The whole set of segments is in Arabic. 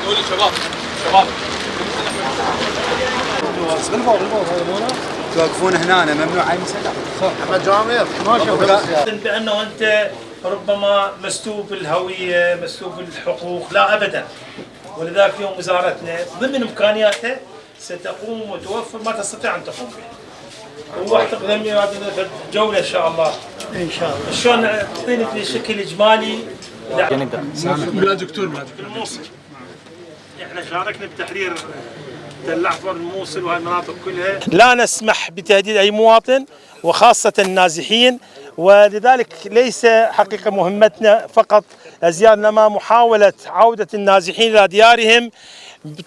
قولي شباب شباب توقفون هنا ممنوع اي مسألة. احمد جامر ما شاء بأنه أنت ربما مسلوب الهوية مسلوب الحقوق، لا أبدا. ولذلك اليوم وزارتنا ضمن إمكانياتها ستقوم وتوفر ما تستطيع أن تقوم به. واعتقد أن جولة إن شاء الله. إن شاء الله. شلون تعطيني بشكل إجمالي؟ بلا دكتور الموصل. احنا شاركنا بتحرير تل أحمر الموصل وهالمناطق كلها. لا نسمح بتهديد أي مواطن وخاصة النازحين، ولذلك ليس حقيقة مهمتنا فقط زيارة، إنما محاولة عودة النازحين إلى ديارهم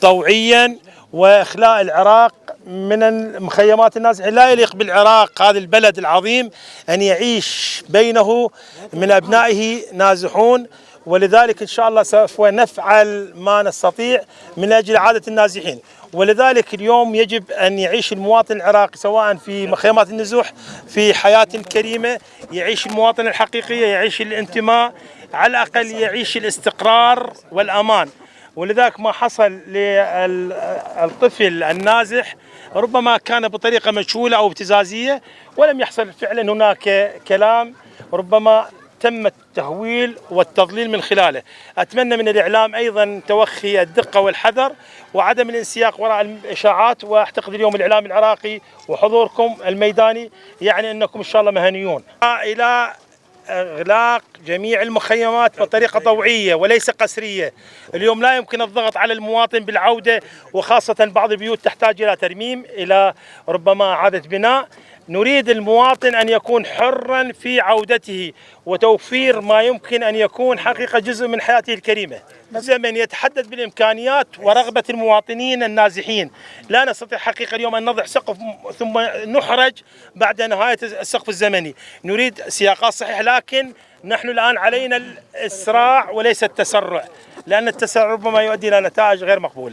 طوعيا وإخلاء العراق من المخيمات النازحين. لا يليق بالعراق هذا البلد العظيم أن يعيش بينه من أبنائه نازحون، ولذلك إن شاء الله سوف نفعل ما نستطيع من أجل إعادة النازحين. ولذلك اليوم يجب أن يعيش المواطن العراقي سواء في مخيمات النزوح في حياة كريمة، يعيش المواطن الحقيقية، يعيش الانتماء، على الأقل يعيش الاستقرار والأمان. ولذلك ما حصل للطفل النازح ربما كان بطريقة مجهولة أو ابتزازية، ولم يحصل فعلا هناك كلام ربما تم التهويل والتضليل من خلاله. أتمنى من الإعلام أيضا توخي الدقة والحذر وعدم الانسياق وراء الإشاعات، وأعتقد اليوم الإعلام العراقي وحضوركم الميداني يعني أنكم إن شاء الله مهنيون. إلى إغلاق جميع المخيمات بطريقة طوعية وليس قسرية. اليوم لا يمكن الضغط على المواطن بالعودة، وخاصة بعض البيوت تحتاج إلى ترميم، إلى ربما إعادة بناء. نريد المواطن أن يكون حرا في عودته وتوفير ما يمكن أن يكون حقيقة جزء من حياته الكريمة. الزمن يتحدد بالإمكانيات ورغبة المواطنين النازحين. لا نستطيع حقيقة اليوم أن نضع سقف ثم نحرج بعد نهاية السقف الزمني. نريد سياقات صحيحة، لكن نحن الآن علينا الإسراع وليس التسرع، لأن التسرع ربما يؤدي إلى نتائج غير مقبولة.